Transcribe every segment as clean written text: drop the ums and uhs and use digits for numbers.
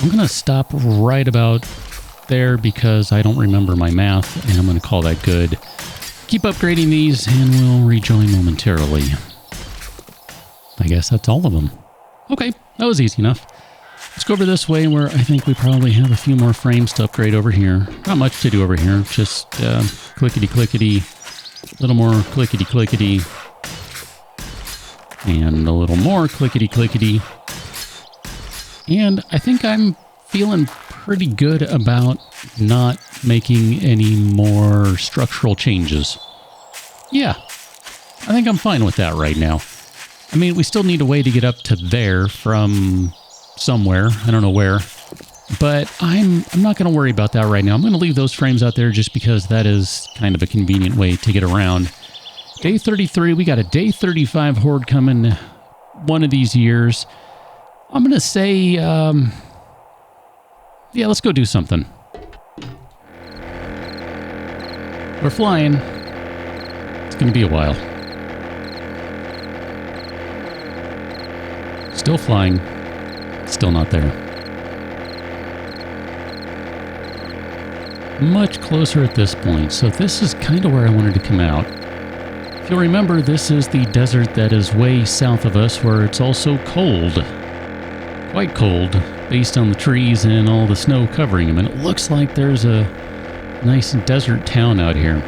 I'm going to stop right about there because I don't remember my math, and I'm going to call that good. Keep upgrading these, and we'll rejoin momentarily. I guess that's all of them. Okay, that was easy enough. Let's go over this way where I think we probably have a few more frames to upgrade over here. Not much to do over here, just clickety-clickety, a little more clickety-clickety, and a little more clickety-clickety. And I think I'm feeling pretty good about not making any more structural changes. Yeah, I think I'm fine with that right now. I mean, we still need a way to get up to there from somewhere. I don't know where. But I'm not going to worry about that right now. I'm going to leave those frames out there just because that is kind of a convenient way to get around. Day 33, we got a day 35 horde coming one of these years. I'm going to say, yeah, let's go do something. We're flying. It's going to be a while. Still flying. Still not there. Much closer at this point. So this is kind of where I wanted to come out. If you'll remember, this is the desert that is way south of us where it's also cold. Quite cold, based on the trees and all the snow covering them. And it looks like there's a nice desert town out here.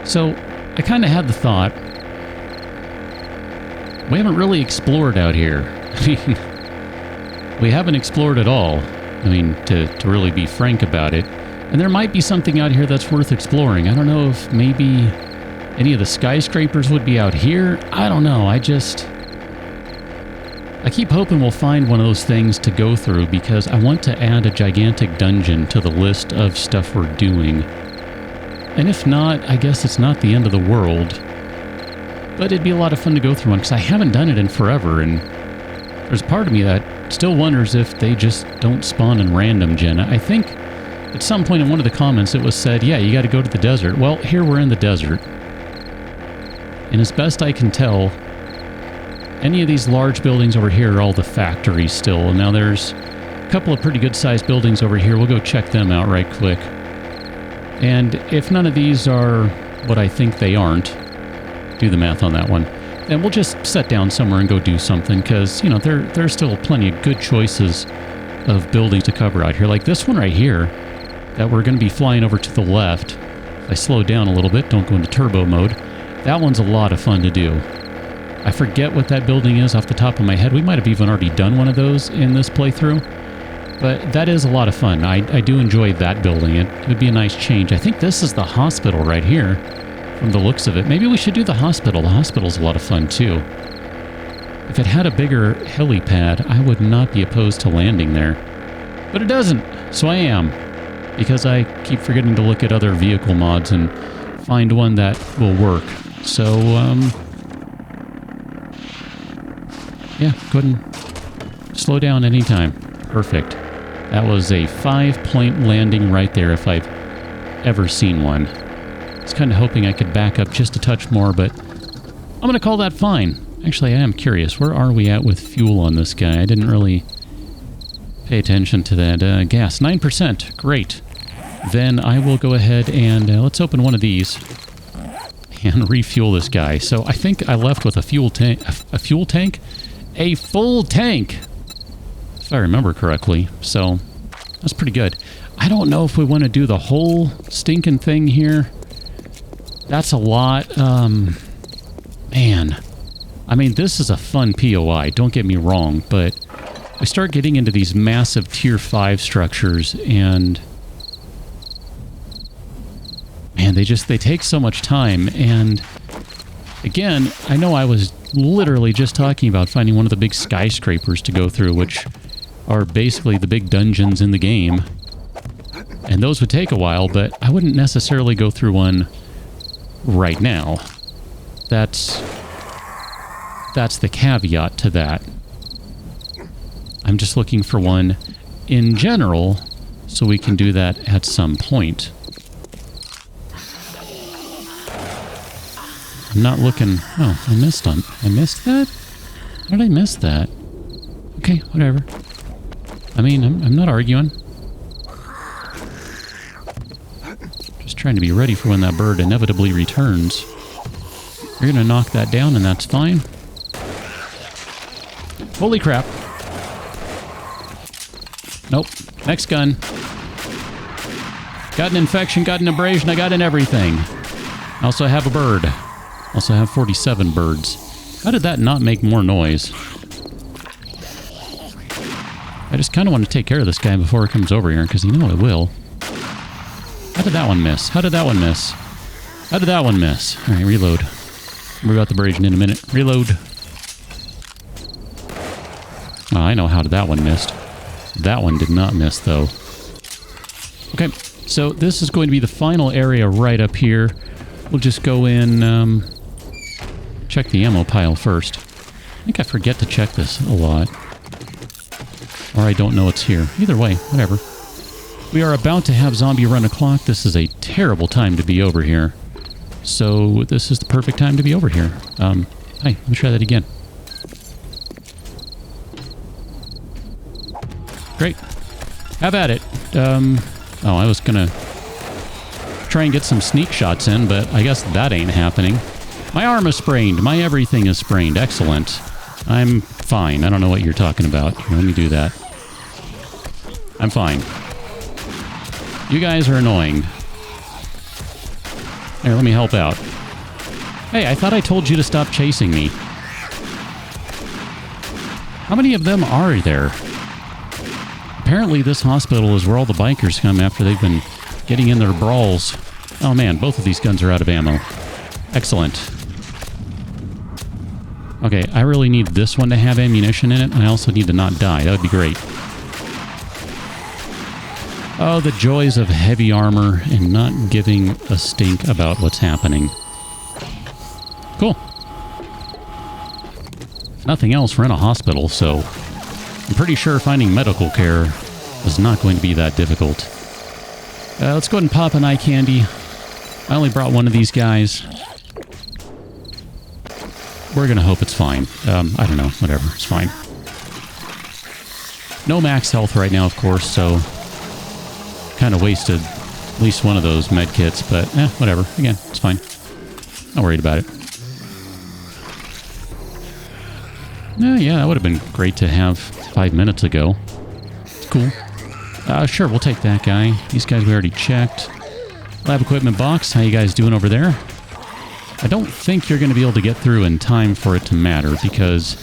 So I kind of had the thought, we haven't really explored out here. I mean, we haven't explored at all. I mean, to really be frank about it. And there might be something out here that's worth exploring. I don't know if maybe any of the skyscrapers would be out here. I don't know. I keep hoping we'll find one of those things to go through because I want to add a gigantic dungeon to the list of stuff we're doing. And if not, I guess it's not the end of the world. But it'd be a lot of fun to go through one because I haven't done it in forever, and there's a part of me that still wonders if they just don't spawn in random gen. I think at some point in one of the comments it was said, yeah, you got to go to the desert. Well, here we're in the desert. And as best I can tell, any of these large buildings over here are all the factories still. And now there's a couple of pretty good sized buildings over here. We'll go check them out right quick. And if none of these are what I think they aren't, do the math on that one, then we'll just set down somewhere and go do something because, you know, there's still plenty of good choices of buildings to cover out here. Like this one right here that we're going to be flying over to the left. If I slow down a little bit, don't go into turbo mode. That one's a lot of fun to do. I forget what that building is off the top of my head. We might have even already done one of those in this playthrough. But that is a lot of fun. I do enjoy that building. It would be a nice change. I think this is the hospital right here from the looks of it. Maybe we should do the hospital. The hospital's a lot of fun too. If it had a bigger helipad, I would not be opposed to landing there. But it doesn't, so I am. Because I keep forgetting to look at other vehicle mods and find one that will work. So, yeah, go ahead and slow down anytime. Perfect. That was a 5-point landing right there if I've ever seen one. I was kind of hoping I could back up just a touch more, but I'm going to call that fine. Actually, I am curious. Where are we at with fuel on this guy? I didn't really pay attention to that. Gas, 9%. Great. Then I will go ahead and let's open one of these and refuel this guy. So I think I left with a fuel tank. A fuel tank? A full tank! If I remember correctly. So that's pretty good. I don't know if we want to do the whole stinking thing here. That's a lot. Man. I mean, this is a fun POI. Don't get me wrong. But I start getting into these massive tier 5 structures and... man, they take so much time. And again, I know I was literally just talking about finding one of the big skyscrapers to go through, which are basically the big dungeons in the game. And those would take a while, but I wouldn't necessarily go through one right now. That's the caveat to that. I'm just looking for one in general, so we can do that at some point. I'm not looking... oh, I missed that? How did I miss that? Okay, whatever. I mean, I'm not arguing. Just trying to be ready for when that bird inevitably returns. You're gonna knock that down and that's fine. Holy crap. Nope. Next gun. Got an infection, got an abrasion, I got an everything. I also have a bird. Also have 47 birds. How did that not make more noise? I just kind of want to take care of this guy before it comes over here, because you know it will. How did that one miss? How did that one miss? How did that one miss? Alright, reload. We'll worry about the abrasion in a minute. Reload. Oh, I know how that one missed. That one did not miss, though. Okay, so this is going to be the final area right up here. We'll just go in, check the ammo pile first. I think I forget to check this a lot. Or I don't know it's here. Either way, whatever. We are about to have zombie run o'clock. This is a terrible time to be over here. So this is the perfect time to be over here. Hi, let me try that again. Great. Have at it. Oh, I was gonna try and get some sneak shots in, but I guess that ain't happening. My arm is sprained. My everything is sprained. Excellent. I'm fine. I don't know what you're talking about. Here, let me do that. I'm fine. You guys are annoying. Here, let me help out. Hey, I thought I told you to stop chasing me. How many of them are there? Apparently this hospital is where all the bikers come after they've been getting in their brawls. Oh man, both of these guns are out of ammo. Excellent. Okay, I really need this one to have ammunition in it, and I also need to not die. That would be great. Oh, the joys of heavy armor and not giving a stink about what's happening. Cool. If nothing else, we're in a hospital, so I'm pretty sure finding medical care is not going to be that difficult. Let's go ahead and pop an eye candy. I only brought one of these guys. We're gonna hope it's fine. I don't know. Whatever. It's fine. No max health right now, of course, so kind of wasted at least one of those med kits, but whatever. Again, it's fine. Not worried about it. Yeah, that would have been great to have 5 minutes ago. It's cool. Sure, we'll take that guy. These guys we already checked. Lab equipment box. How you guys doing over there? I don't think you're going to be able to get through in time for it to matter, because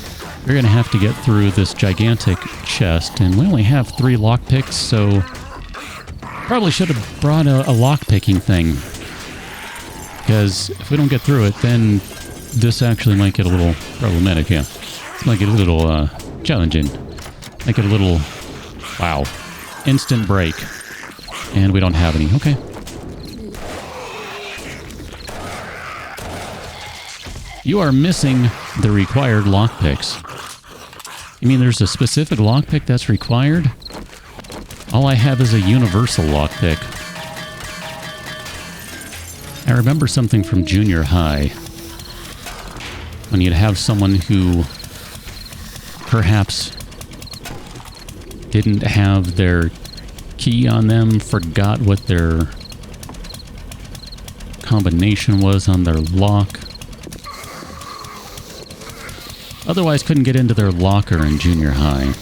you're going to have to get through this gigantic chest, and we only have 3 lockpicks, so probably should have brought a lockpicking thing, because if we don't get through it, then this actually might get a little problematic. Yeah, it might get a little challenging. Might get a little, wow, instant break, and we don't have any. Okay. You are missing the required lockpicks. You mean there's a specific lockpick that's required? All I have is a universal lockpick. I remember something from junior high, when you'd have someone who perhaps didn't have their key on them, forgot what their combination was on their lock. Otherwise couldn't get into their locker in junior high.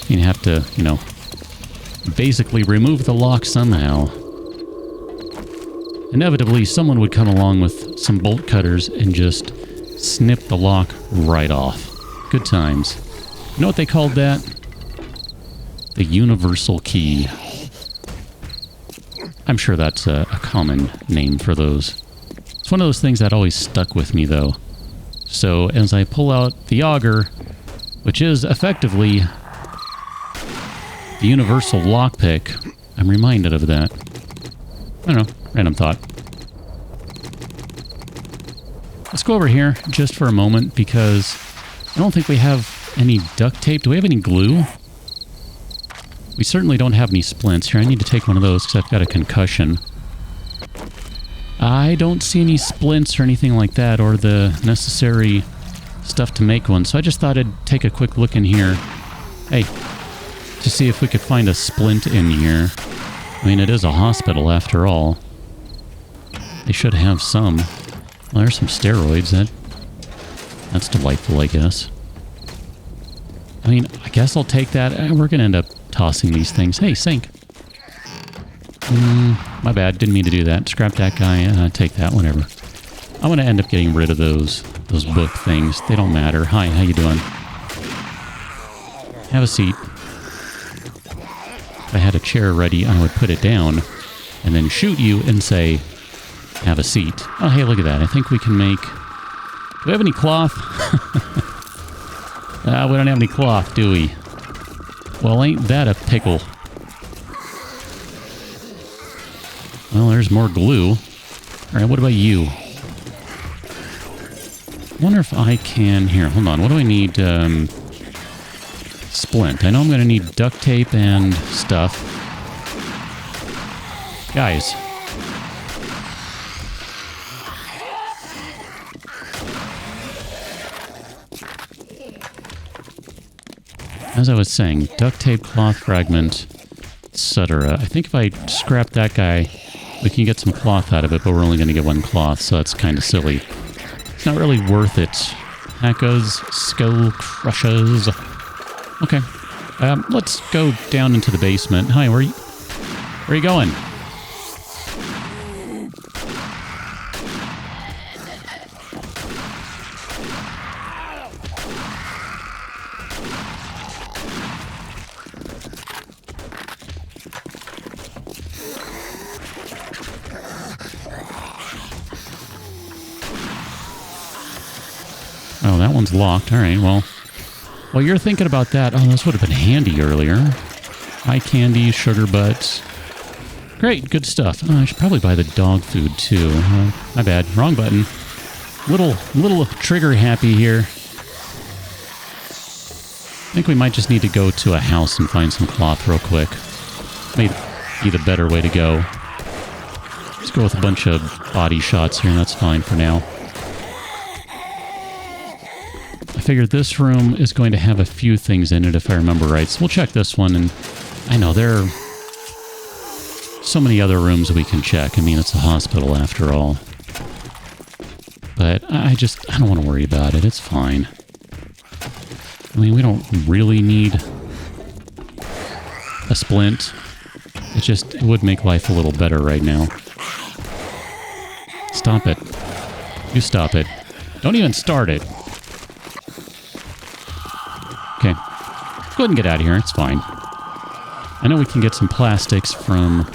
You'd have to, you know, basically remove the lock somehow. Inevitably, someone would come along with some bolt cutters and just snip the lock right off. Good times. You know what they called that? The universal key. I'm sure that's a common name for those. It's one of those things that always stuck with me, though. So as I pull out the auger, which is effectively the universal lockpick, I'm reminded of that. I don't know, random thought. Let's go over here just for a moment, because I don't think we have any duct tape. Do we have any glue? We certainly don't have any splints. Here, I need to take one of those because I've got a concussion. I don't see any splints or anything like that, or the necessary stuff to make one, so I just thought I'd take a quick look in here. Hey, to see if we could find a splint in here. I mean, it is a hospital after all. They should have some. Well, there's some steroids. That's delightful, I guess. I mean, I guess I'll take that. We're going to end up tossing these things. Hey, sink. My bad. Didn't mean to do that. Scrap that guy. Take that, whatever. I'm going to end up getting rid of those book things. They don't matter. Hi, how you doing? Have a seat. If I had a chair ready, I would put it down and then shoot you and say, have a seat. Oh, hey, look at that. I think we can make... Do we have any cloth? We don't have any cloth, do we? Well, ain't that a pickle? Well, there's more glue. All right, what about you? I wonder if I can... Here, hold on. What do I need? Splint. I know I'm going to need duct tape and stuff. Guys. As I was saying, duct tape, cloth fragment, etc. I think if I scrap that guy, we can get some cloth out of it, but we're only going to get one cloth, so that's kind of silly. It's not really worth it. Hackers, skull crushers. Okay. Let's go down into the basement. Hi, where are you going? Oh, that one's locked. All right, well... While you're thinking about that... Oh, this would have been handy earlier. Eye candy, sugar butts. Great, good stuff. Oh, I should probably buy the dog food, too. My bad. Wrong button. Little trigger happy here. I think we might just need to go to a house and find some cloth real quick. May be the better way to go. Let's go with a bunch of body shots here, and that's fine for now. I figured this room is going to have a few things in it, if I remember right. So we'll check this one, and I know there are so many other rooms we can check. I mean, it's a hospital after all. But I don't want to worry about it. It's fine. I mean, we don't really need a splint. It would make life a little better right now. Stop it. You stop it. Don't even start it. Okay. Go ahead and get out of here. It's fine. I know we can get some plastics from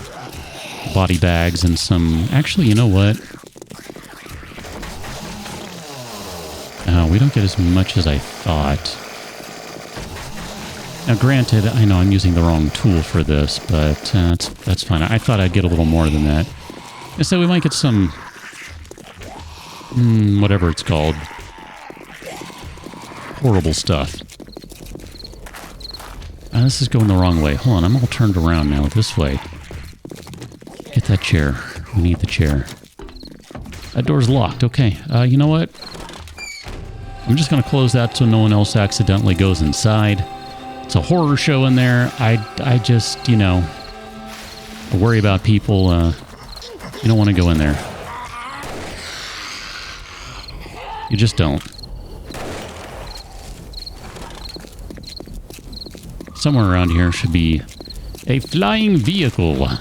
body bags and some... Actually, you know what? We don't get as much as I thought. Now, granted, I know I'm using the wrong tool for this, but that's fine. I thought I'd get a little more than that. I said we might get some... whatever it's called. Horrible stuff. This is going the wrong way. Hold on, I'm all turned around now. This way. Get that chair. We need the chair. That door's locked. Okay. You know what? I'm just going to close that so no one else accidentally goes inside. It's a horror show in there. I just, you know, worry about people. You don't want to go in there. You just don't. Somewhere around here should be a flying vehicle. I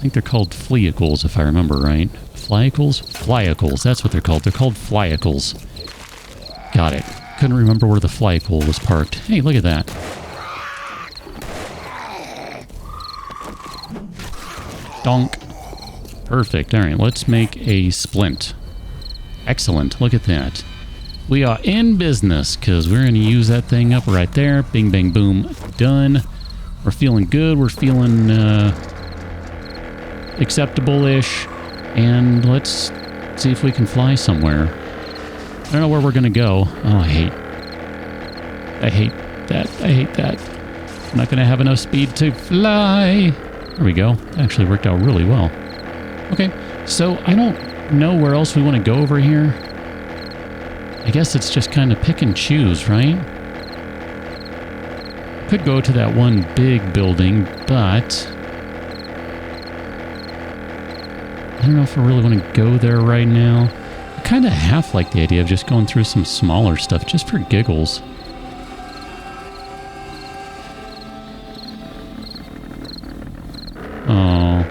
think they're called fleacles, if I remember right. Flyacles? Flyacles, that's what they're called. They're called flyacles. Got it. Couldn't remember where the flyacle was parked. Hey, look at that. Donk. Perfect. All right, let's make a splint. Excellent. Look at that. We are in business, because we're going to use that thing up right there. Bing, bang, boom. Done. We're feeling good. We're feeling acceptable-ish. And let's see if we can fly somewhere. I don't know where we're going to go. Oh, I hate that. I hate that. I'm not going to have enough speed to fly. There we go. That actually worked out really well. Okay, so I don't know where else we want to go over here. I guess it's just kind of pick and choose, right? could go to that one big building, but I don't know if I really want to go there right now. I kind of half like the idea of just going through some smaller stuff just for giggles. Oh.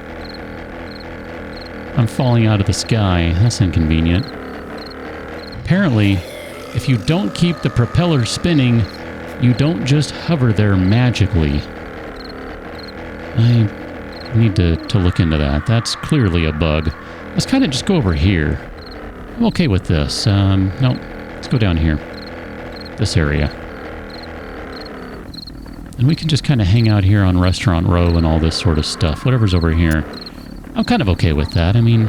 I'm falling out of the sky. That's inconvenient. Apparently, if you don't keep the propeller spinning, you don't just hover there magically. I need to look into that. That's clearly a bug. Let's kind of just go over here. I'm okay with this. No, let's go down here. This area. And we can just kind of hang out here on Restaurant Row and all this sort of stuff. Whatever's over here. I'm kind of okay with that. I mean,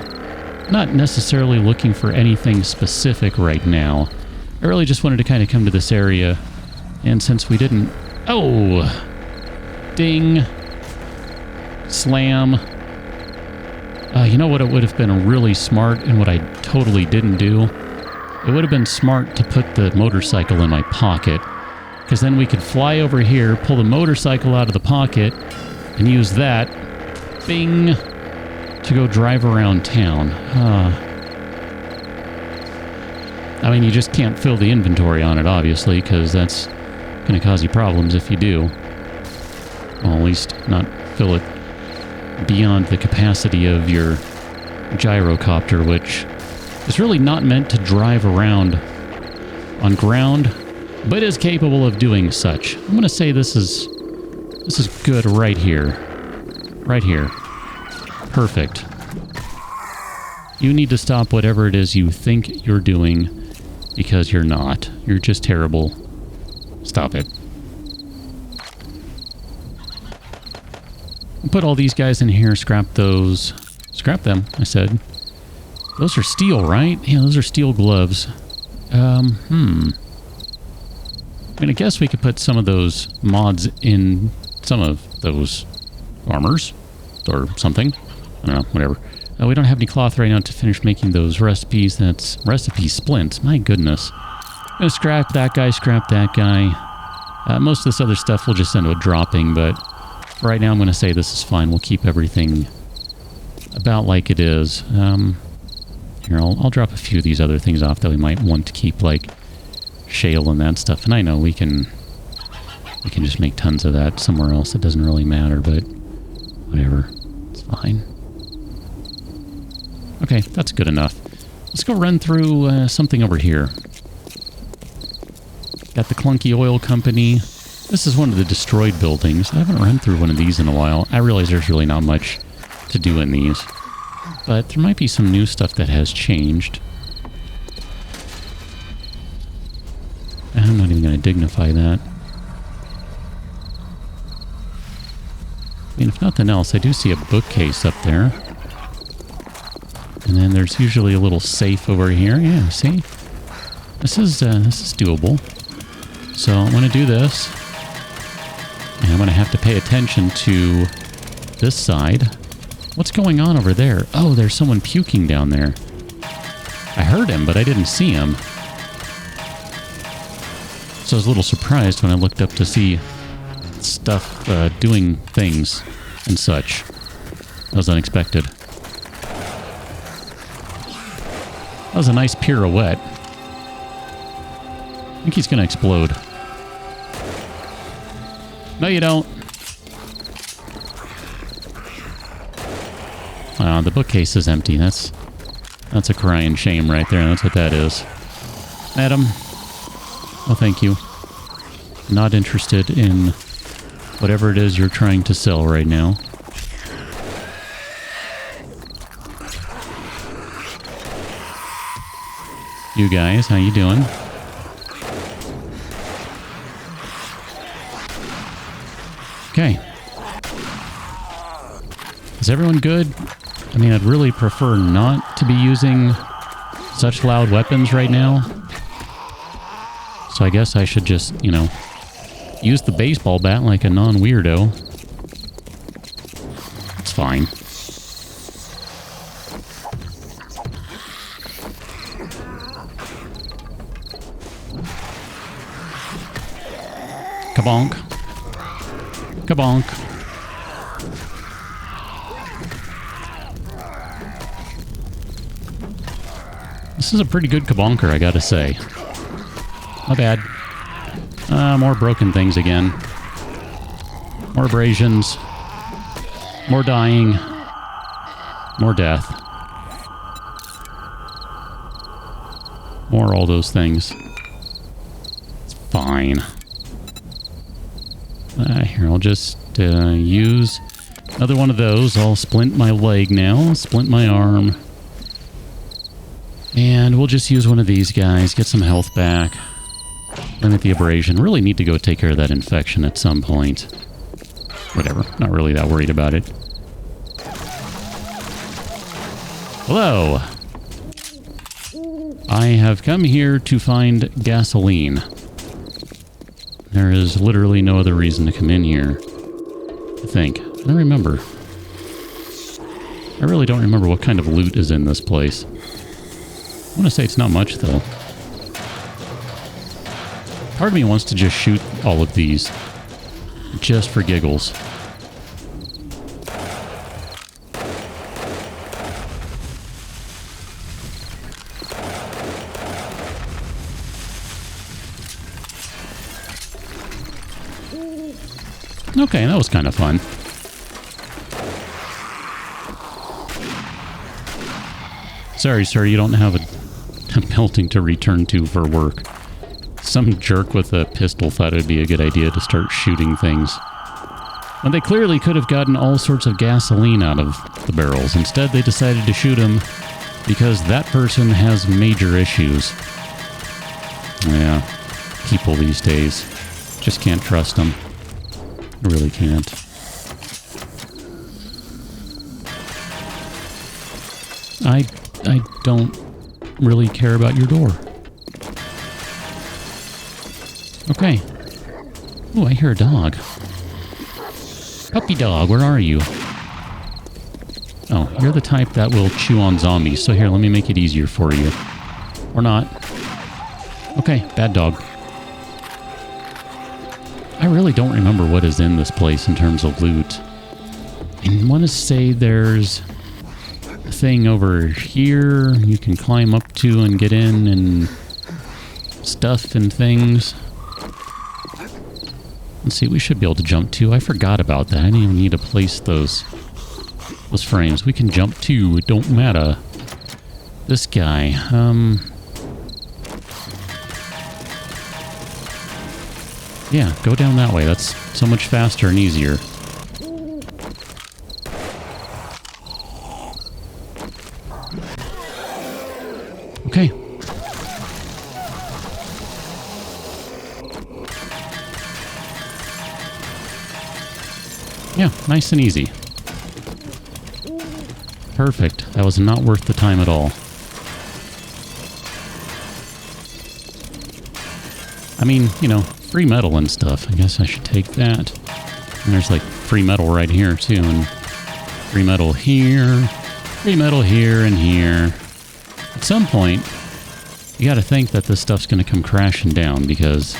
not necessarily looking for anything specific right now. I really just wanted to kind of come to this area. And since we didn't... Oh! Ding! Slam. You know what it would have been really smart and what I totally didn't do? It would have been smart to put the motorcycle in my pocket. Because then we could fly over here, pull the motorcycle out of the pocket, and use that, bing, to go drive around town. I mean, you just can't fill the inventory on it, obviously, because that's going to cause you problems if you do. Well, at least not fill it beyond the capacity of your gyrocopter, which is really not meant to drive around on ground, but is capable of doing such. I'm going to say this is good right here. Right here. Perfect. You need to stop whatever it is you think you're doing, because you're not. You're just terrible. Stop it. Put all these guys in here, scrap those. Scrap them, I said. Those are steel, right? Yeah, those are steel gloves. I mean, I guess we could put some of those mods in some of those armors or something. I don't know, whatever. We don't have any cloth right now to finish making those recipes. That's recipe splints. My goodness. I'm going to scrap that guy. Most of this other stuff will just end up dropping, but for right now I'm going to say this is fine. We'll keep everything about like it is. Here, I'll drop a few of these other things off that we might want to keep, like shale and that stuff. And I know we can just make tons of that somewhere else. It doesn't really matter, but whatever. It's fine. Okay, that's good enough. Let's go run through something over here. Got the clunky oil company. This is one of the destroyed buildings. I haven't run through one of these in a while. I realize there's really not much to do in these. But there might be some new stuff that has changed. I'm not even going to dignify that. I mean, if nothing else, I do see a bookcase up there. And then there's usually a little safe over here. Yeah, see? This is doable. So I'm going to do this. And I'm going to have to pay attention to this side. What's going on over there? Oh, there's someone puking down there. I heard him, but I didn't see him. So I was a little surprised when I looked up to see stuff doing things and such. That was unexpected. That was a nice pirouette. I think he's going to explode. No, you don't. The bookcase is empty. That's a crying shame right there. That's what that is. Madam. Oh, thank you. Not interested in whatever it is you're trying to sell right now. You guys, how you doing? Okay. Is everyone good? I mean, I'd really prefer not to be using such loud weapons right now. So I guess I should just, you know, use the baseball bat like a non-weirdo. It's fine. Kabonk. Kabonk. This is a pretty good kabonker, I gotta say. My bad. More broken things again. More abrasions. More dying. More death. More all those things. It's fine. Here, I'll just use another one of those. I'll splint my leg now. Splint my arm. And we'll just use one of these guys. Get some health back. Limit the abrasion. Really need to go take care of that infection at some point. Whatever. Not really that worried about it. Hello. I have come here to find gasoline. There is literally no other reason to come in here. I think. I don't remember. I really don't remember what kind of loot is in this place. I want to say it's not much, though. Part of me wants to just shoot all of these. Just for giggles. Okay, that was kind of fun. Sorry, sir, you don't have a building to return to for work. Some jerk with a pistol thought it would be a good idea to start shooting things. When they clearly could have gotten all sorts of gasoline out of the barrels. Instead, they decided to shoot him because that person has major issues. Yeah, people these days. Just can't trust them. I really can't. I don't really care about your door. Okay. Oh, I hear a dog. Puppy dog, where are you? Oh, you're the type that will chew on zombies. So here, let me make it easier for you. Or not. Okay, bad dog. I really don't remember what is in this place in terms of loot. I want to say there's a thing over here you can climb up to and get in and stuff and things. Let's see, we should be able to jump to. I forgot about that. I didn't even need to place those frames. We can jump to. It don't matter. This guy. Yeah, go down that way. That's so much faster and easier. Okay. Yeah, nice and easy. Perfect. That was not worth the time at all. I mean, you know, free metal and stuff. I guess I should take that. And there's like free metal right here too, and free metal here, free metal here and here. At some point, you got to think that this stuff's going to come crashing down because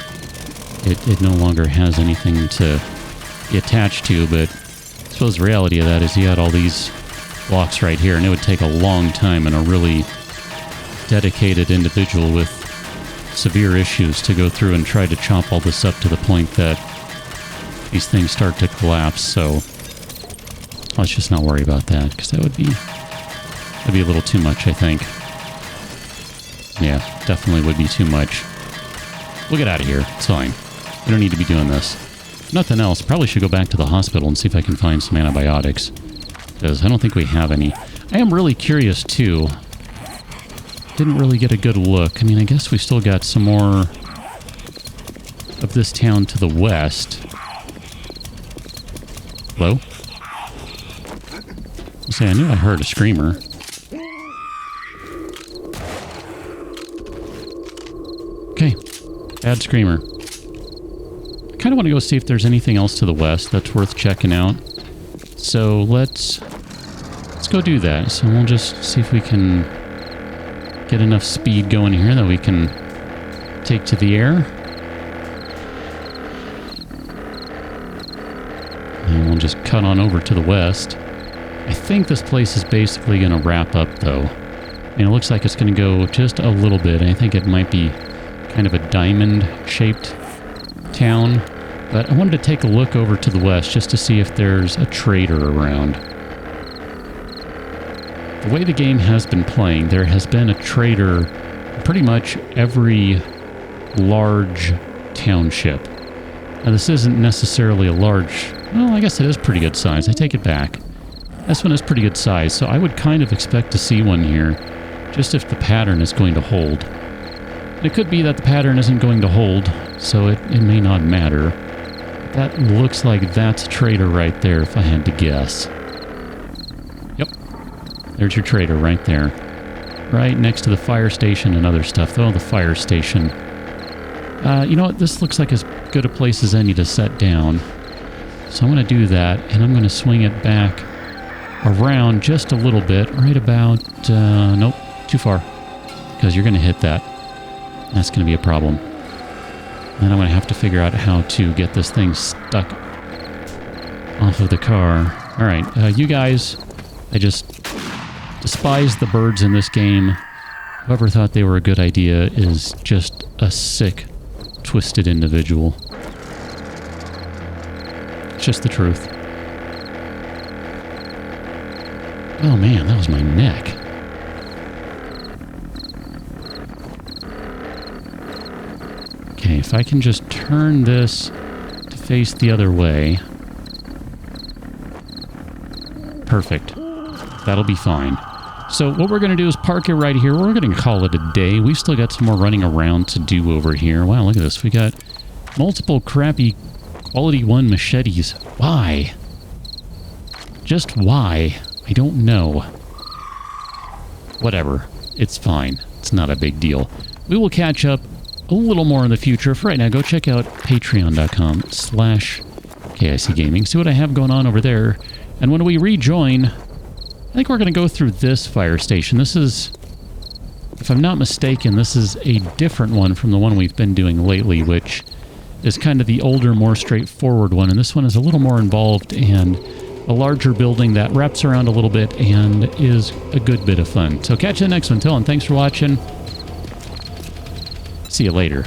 it no longer has anything to be attached to. But I suppose the reality of that is you had all these blocks right here, and it would take a long time and a really dedicated individual with severe issues to go through and try to chop all this up to the point that these things start to collapse. So let's just not worry about that, because that'd be a little too much, I think. Yeah, definitely would be too much. We'll get out of here. It's fine. We don't need to be doing this. Nothing else. Probably should go back to the hospital and see if I can find some antibiotics, because I don't think we have any. I am really curious, too. Didn't really get a good look. I mean, I guess we still got some more of this town to the west. Hello? I knew I heard a screamer. Okay. Bad screamer. I kind of want to go see if there's anything else to the west that's worth checking out. So let's go do that. So we'll just see if we can get enough speed going here that we can take to the air. And we'll just cut on over to the west. I think this place is basically going to wrap up, though. And it looks like it's going to go just a little bit. I think it might be kind of a diamond-shaped town. But I wanted to take a look over to the west just to see if there's a trader around. The way the game has been playing, there has been a trader in pretty much every large township. Now, this isn't necessarily a large... Well, I guess it is pretty good size. I take it back. This one is pretty good size, so I would kind of expect to see one here, just if the pattern is going to hold. And it could be that the pattern isn't going to hold, so it may not matter. That looks like that's a trader right there, if I had to guess. Yep. There's your trader right there. Right next to the fire station and other stuff. Though the fire station... you know what? This looks like as good a place as any to set down. So I'm going to do that, and I'm going to swing it back around just a little bit, right about... nope, too far. Because you're going to hit that. That's going to be a problem. And I'm going to have to figure out how to get this thing stuck off of the car. Alright, you guys, I just despise the birds in this game. Whoever thought they were a good idea is just a sick, twisted individual. It's just the truth. Oh man, that was my neck. Okay, if I can just turn this to face the other way. Perfect. That'll be fine. So what we're going to do is park it right here. We're going to call it a day. We've still got some more running around to do over here. Wow, look at this. We got multiple crappy quality 1 machetes. Why? Just why? I don't know. Whatever. It's fine. It's not a big deal. We will catch up a little more in the future. For right now, go check out patreon.com/KIC Gaming. See what I have going on over there. And when we rejoin, I think we're going to go through this fire station. This is, if I'm not mistaken, this is a different one from the one we've been doing lately, which is kind of the older, more straightforward one. And this one is a little more involved and a larger building that wraps around a little bit and is a good bit of fun. So catch you in the next one. Till then, thanks for watching. See you later.